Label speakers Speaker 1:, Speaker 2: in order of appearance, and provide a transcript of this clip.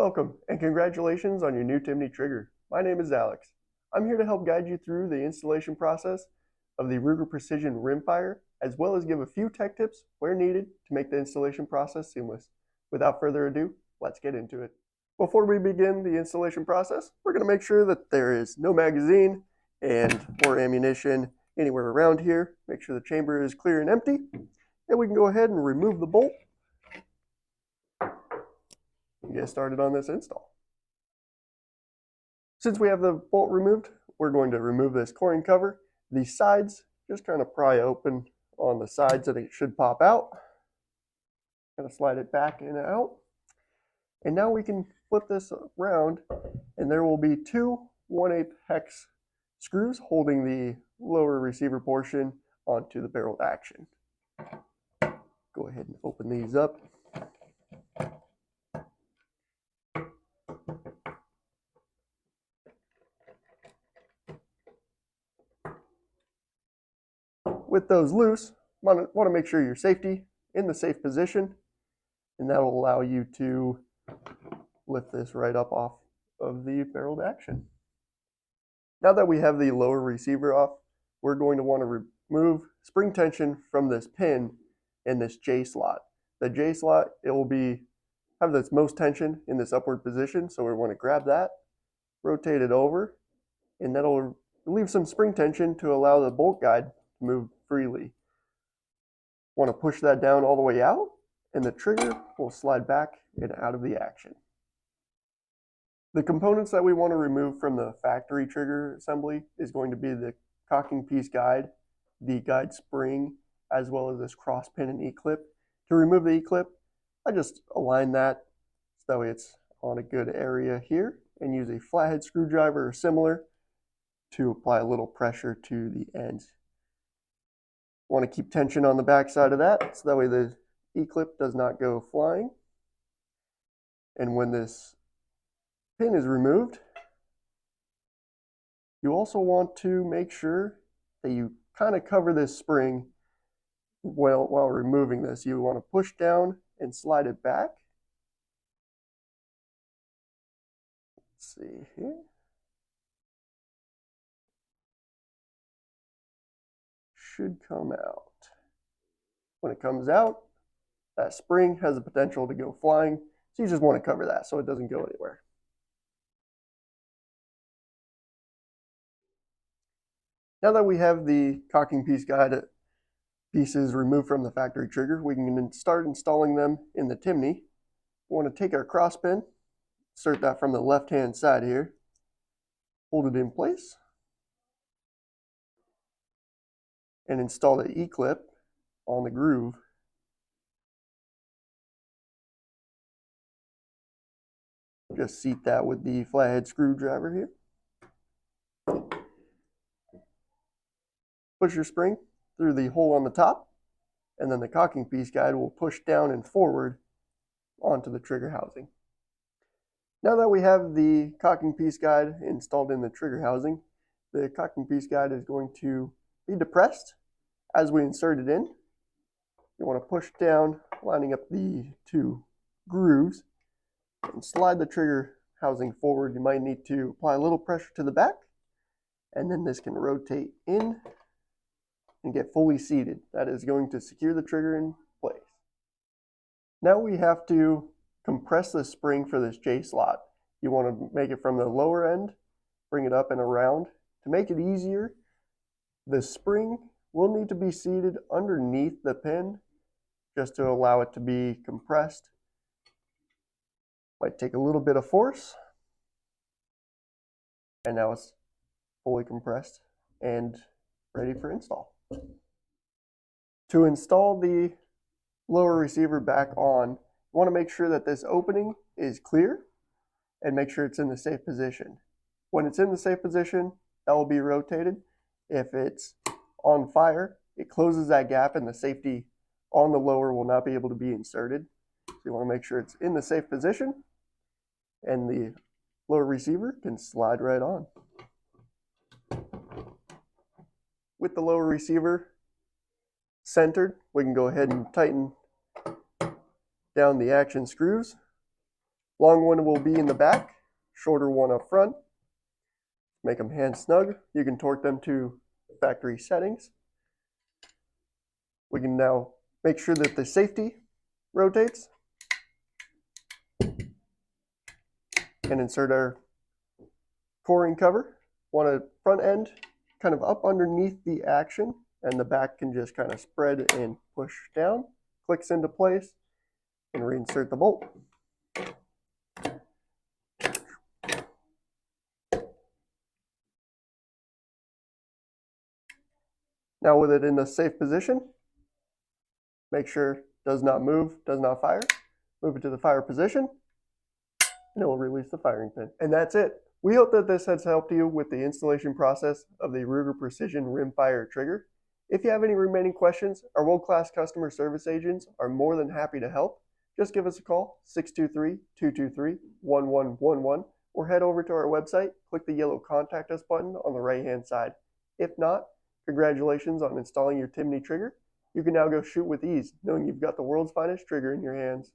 Speaker 1: Welcome and congratulations on your new Timney trigger. My name is Alex. I'm here to help guide you through the installation process of the Ruger Precision Rimfire, as well as give a few tech tips where needed to make the installation process seamless. Without further ado, let's get into it. Before we begin the installation process, we're going to make sure that there is no magazine or ammunition anywhere around here. Make sure the chamber is clear and empty, and we can go ahead and remove the bolt and get started on this install. Since we have the bolt removed, we're going to remove this coring cover. The sides just kind of pry open on the sides that it should pop out. Kind of slide it back and out. And now we can flip this around, and there will be two 1/8 hex screws holding the lower receiver portion onto the barrel action. Go ahead and open these up. With those loose, want to make sure your safety in the safe position, and that will allow you to lift this right up off of the barreled action. Now that we have the lower receiver off, we're going to want to remove spring tension from this pin in this J slot. The J slot, it will have the most tension in this upward position, so we want to grab that, rotate it over, and that'll relieve some spring tension to allow the bolt guide to move freely. Want to push that down all the way out, and the trigger will slide back and out of the action. The components that we want to remove from the factory trigger assembly is going to be the cocking piece guide, the guide spring, as well as this cross pin and E-clip. To remove the E-clip, I just align that so that way it's on a good area here, and use a flathead screwdriver or similar to apply a little pressure to the ends. Want to keep tension on the back side of that so that way the E-clip does not go flying. And when this pin is removed, you also want to make sure that you kind of cover this spring while removing this. You want to push down and slide it back. Let's see here. Should come out. When it comes out, that spring has the potential to go flying, so you just want to cover that so it doesn't go anywhere. Now that we have the cocking piece guide pieces removed from the factory trigger, we can start installing them in the Timney. We want to take our cross pin, insert that from the left-hand side here, hold it in place, and install the E-clip on the groove. Just seat that with the flathead screwdriver here. Push your spring through the hole on the top, and then the cocking piece guide will push down and forward onto the trigger housing. Now that we have the cocking piece guide installed in the trigger housing, the cocking piece guide is going to be depressed as we insert it in. You want to push down, lining up the two grooves, and slide the trigger housing forward. You might need to apply a little pressure to the back, and then this can rotate in and get fully seated. That is going to secure the trigger in place. Now we have to compress the spring for this J slot. You want to make it from the lower end, bring it up and around. To make it easier, the spring will need to be seated underneath the pin just to allow it to be compressed. Might take a little bit of force, and now it's fully compressed and ready for install. To install the lower receiver back on, you want to make sure that this opening is clear and make sure it's in the safe position. When it's in the safe position, that will be rotated. If it's on fire, it closes that gap and the safety on the lower will not be able to be inserted. So you want to make sure it's in the safe position and the lower receiver can slide right on. With the lower receiver centered, we can go ahead and tighten down the action screws, Long one will be in the back, shorter one up front. Make them hand snug. You can torque them to factory settings. We can now make sure that the safety rotates and insert our coring cover. Want a front end kind of up underneath the action, and the back can just kind of spread and push down. Clicks into place and reinsert the bolt. Now with it in the safe position, make sure it does not move, does not fire. Move it to the fire position, and it will release the firing pin. And that's it. We hope that this has helped you with the installation process of the Ruger Precision Rimfire trigger. If you have any remaining questions, our world-class customer service agents are more than happy to help. Just give us a call, 623-223-1111, or head over to our website, click the yellow Contact Us button on the right-hand side. If not, congratulations on installing your Timney trigger. You can now go shoot with ease, knowing you've got the world's finest trigger in your hands.